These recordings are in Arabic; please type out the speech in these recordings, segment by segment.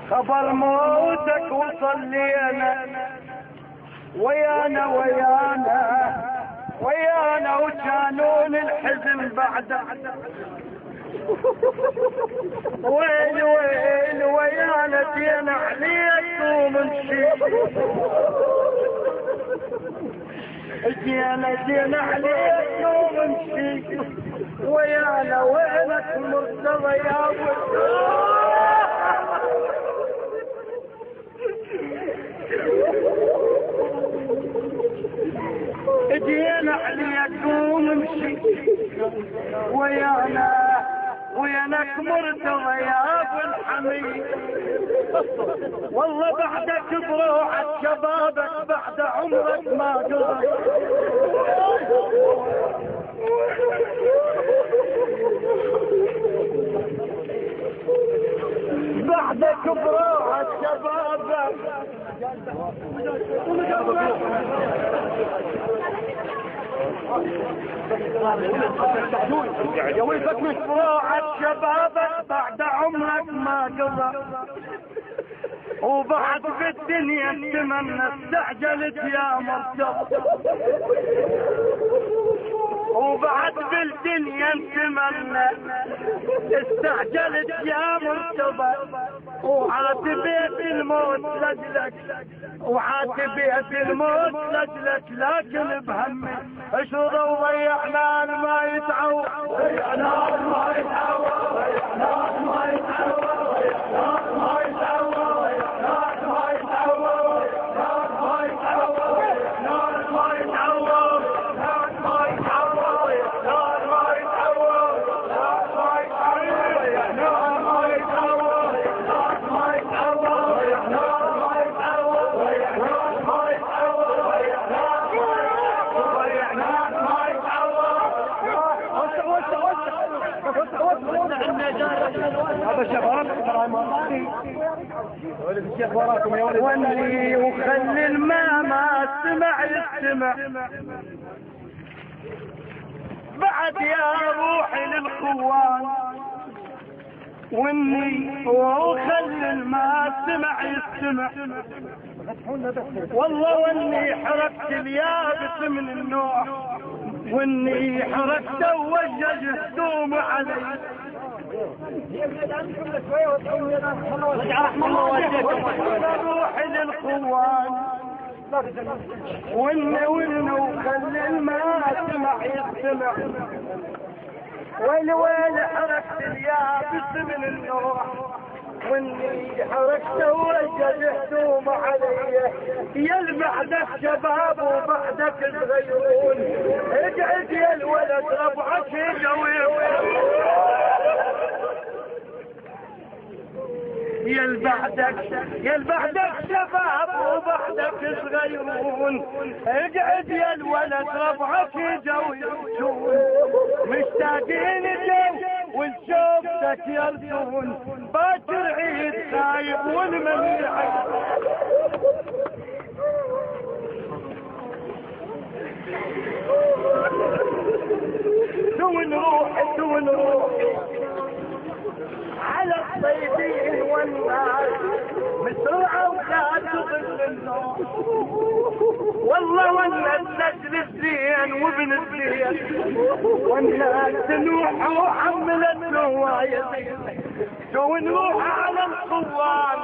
خبر موتك وصل لينا ويانا وكانون الحزن بعدك. ويل ويانا دين عليك ومنشي دين عليك ومنشي ويانا وينك مرتضى يا ابو دين عليك ومنشي وينك مرتضى يا ابو الحميد. والله بعدك بروحك شبابك بعد عمرك ما قضى. بعدك بروحك شبابك يا ويلك مش بروحك شبابك بعد عمرك ما قضى. وبعد في الدنيا اتمنى استعجلت يا مرتضى. وبعد في الدنيا اتمنى استعجلت يا مرتضى. وعاتبيت الموت لجلك لكن بهمي اشرد وضيعنا ما يتعوض. واللي وخلي الماء ما سمع يستمع بعد يا روحي للخوان. واني وخلي الماء سمع يستمع والله واني حركت اليابس من النوع. واني حركت ووجج هدوم علي روحي للخوان. وانه وخلي الماء سمع يستمع ويل حركت اليابس من النوع. واني حركت ووجج هدوم علي يا بعدك شباب وبعدك صغيرون. اقعد يا الولد ربعك يجوي يا بعدك شباب وبعدك صغيرون. اقعد يا الولد ربعك يجوي مشتاقين جو والشوفتك يرجون. باكر عيد خايب والمميع تو نروح على الصيدين والناس مسرعة ولا تضل النوم. والله والناس نجل الزين وابن الزين والناس تنوح وحملت نوايا. تو نروح على الصوان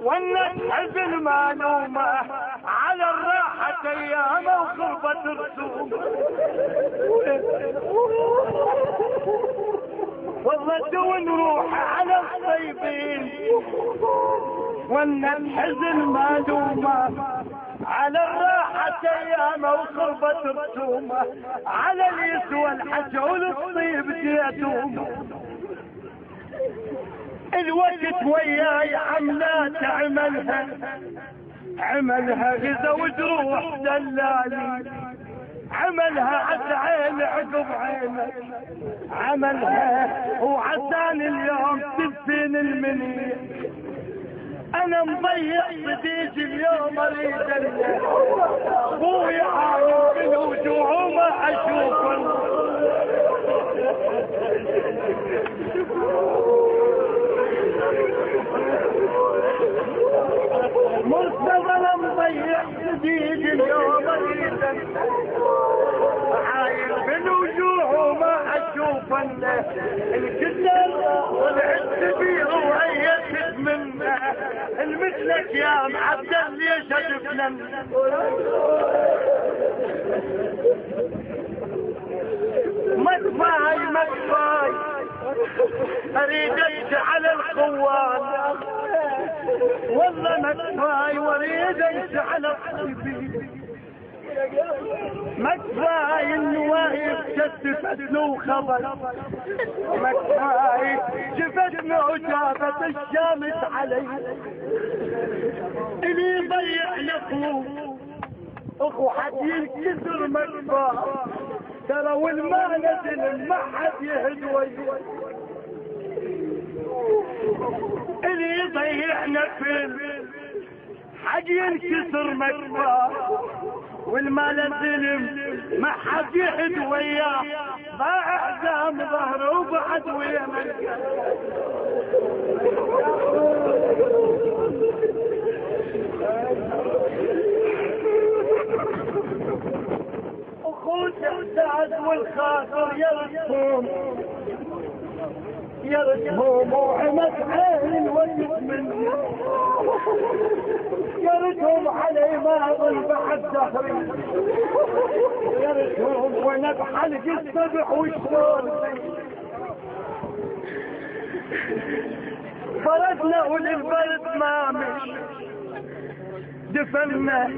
والناس حزن ما نومه على الراحة ايامه وغربة رسوم. والله تو نروح على الصيبين والناس حزن ما نومه على الراحة ايامه وغربة رسومه. على اليسوى الحجول الطيب جيتهم. الوقت وياي عملات عملها غزا وجروح دلالي. عملها عسى عين عقب عينك عملها وعساني اليوم تدفين المنية. انا مضيع صديقي اليوم اريد ابوي عايم بالوجوع وما اشوفه. الكسر والعز بيه وهيت منه المثلك يا معدل ليش ادفلن مدفاي مدفاي اريد اشعل الخوان والله مدفاي واريد اشعل الطيبين مكفاي النوايب شتفتنا وخبر مكفاي شفتنا وجابت الشامس علي اللي يضيع الاخو اخو حد ينكسر مكفاي ترى والمال نزل ما حد يهدوي اللي يضيعنا في حد ينكسر مكفاي والمال الظلم ما حد يحد وياه ضاع احزام ظهره وبعد ويا من اخوك السعد والخاطر يرسمهم وعمت عين الوجه مني يرسم علي ما ظل بعد دهري يرسم وانا بحلق السبع وشلون فرجنا وللبرد ما مش دفنا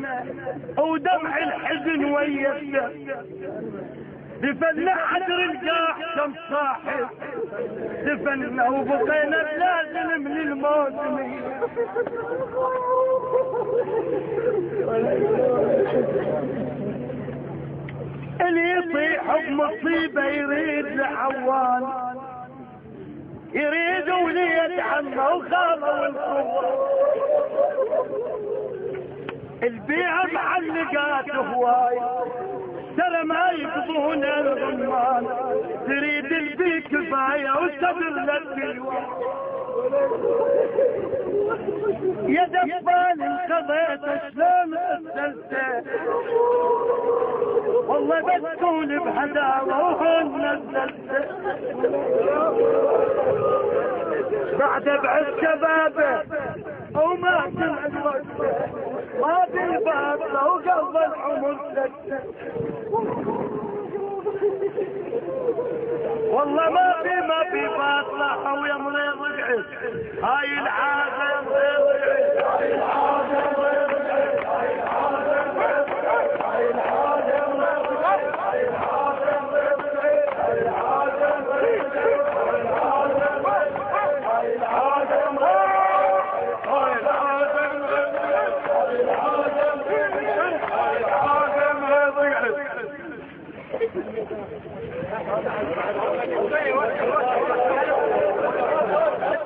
ودمع الحزن ويا دفنا حجر الجاح كم صاحب دفنا وبقينا بلازم من الموسم اللي يطيح بمصيبة يريد لعوان يريد ولية عمه وخاله والخوة البيعة معلقات هواي ترى ما يقضون الغمان تريد البي كفاية وصبر للدلوة يا دفال انقضيت شلون غسلته والله بتكون بهداوة وهون نزلته بعد بعد شبابه وما سمع الوقت ما في الباب لو قلب العمر سكته والله ما في باطلة ويا مريض اقعد هاي العادة يا مريض اقعد هاي العادة يا مريض اقعد هاي العادة يا مريض اقعد هاي العادة يا مريض اقعد هاي العادة يا مريض اقعد هاي العادة يا مريض اقعد هاي العادة يا مريض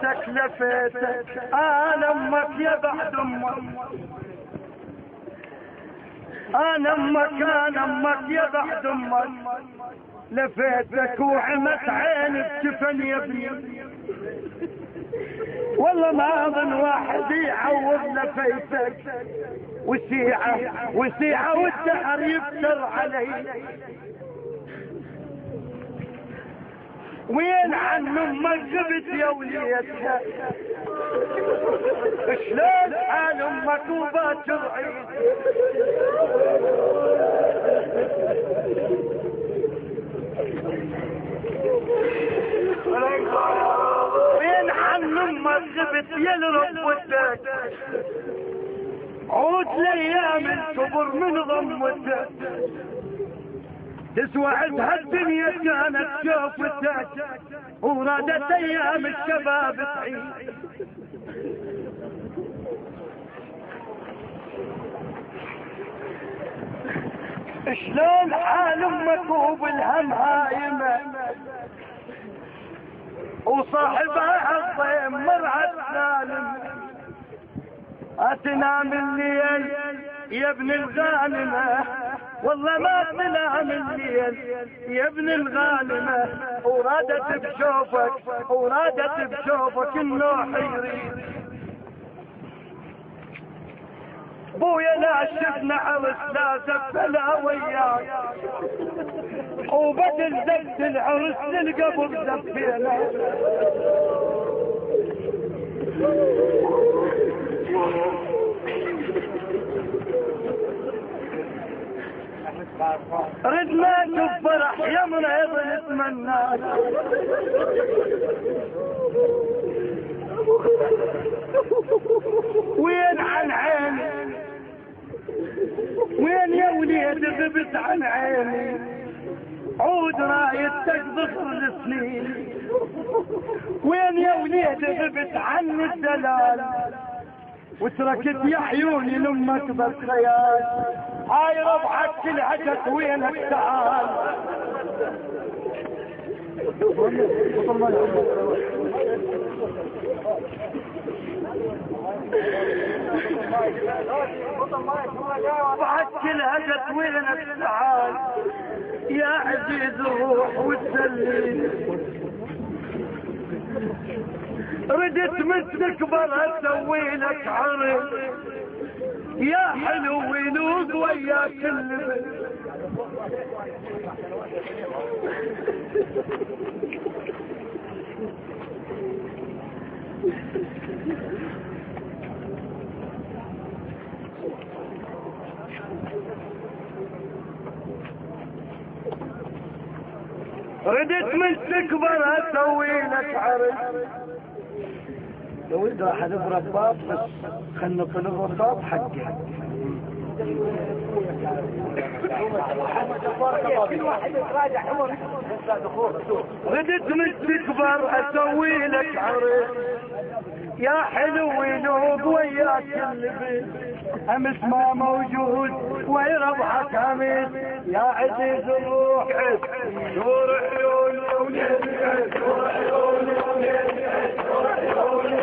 تكلفتك انا امك يا بعد امك انا امك يا بعد امك لفيتك وعمت عيني بجفن يا ابني والله ما اظن واحد يعوض لفيتك وسيعة والدهر يفتر علي وين عن امك غبت يا وليتها شلون حال امك وباكر عيد وين عن امك غبت يا لربتك عود لايام الكبر من ضمتك تسوى عدها الدنيا كانت شوفتك ورادت ايام الشباب تعيد شلون حال امك وبالهم هايمه وصاحبها الضيم مرعى سالم اتنام الليل يا ابن الغانمه والله ما تنام الليل يا ابن الغانمه ورادت بشوفك النوح يريد بويا لا شفنا عرس لا زفنا وياك، وبدل زفت العرس للقبر زفينا. ردنا نشوف فرح يا مريض نتمناك، وين عن عيني وين يا وليد غبت عن عيني، عود رايتك ظهر السنين، وين يا وليد غبت عن الدلال، وتركت يا عيوني لامك بالخيال. هاي ربعك كلها جت وينك تعال. ربعك كلها جت وينك تعال، يا عزيز روح وتسليني. ردت مستكبر اسوي لك عرض، يا حلو ولوق وياك اللبس. ردت مستكبر اسوي لك عرض، لو انت راح نضرب باب بس خلنا نضرب الباب حقه. ردت مستكبر اسوي لك عرض، يا حلو ينوب وياك اللبس. امس ما موجود وين ربحك امس، يا عزيز الروح نور عيوني نور عيوني نور عيوني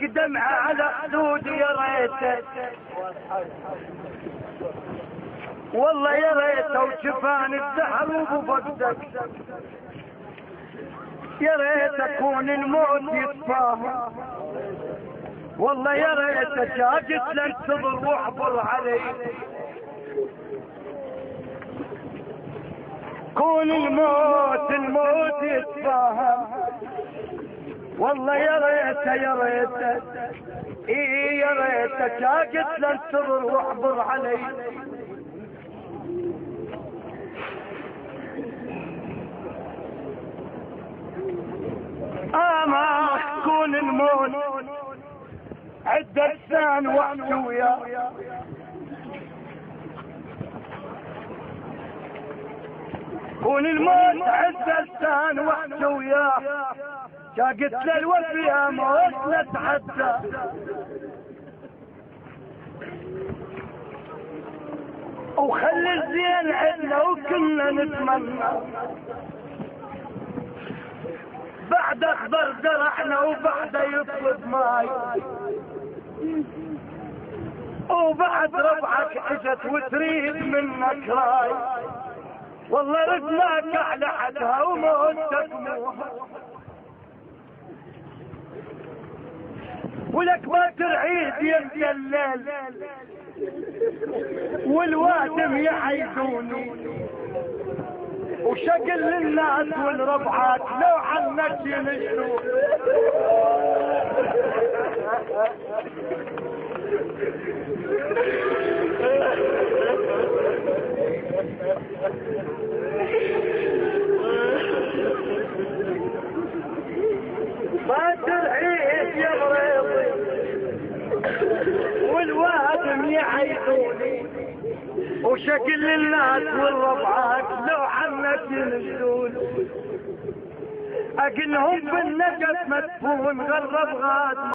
دمعة على خدودي يا ريتك، والله يا ريته وشفان الزهر وبفقدك، يا ريت اكون الموت يتفاهم، والله يا ريت شاقت لانتظر واحضر علي، كون الموت يتفاهم، والله يا ريت يا ريت ايه يا ريت شاقت لانتظر واحضر علي. ما تكون الموت عدة سان وحدي وياه، كون الموت عدة سان وحدي وياه، شاقت للوفية ما وصلت حتى، وخلي الزين عدنا وكلنا نتمنى، بعد اخضر زرعنا وبعد يطلب ماي، وبعد ربعك اجت وتريد منك راي، والله ردناك على حدها وموتك موها، ولك ما ترعيد يبقى الليل والوادم يعيدوني، وشكل للناس والربعات لو عنك ينشروا. ما ترعيد يا مريضي والوادم يعيدوني، وشكل للناس والربعات لو عنك ينشرون، اقلهم بالنجف مدفون غرب غاد.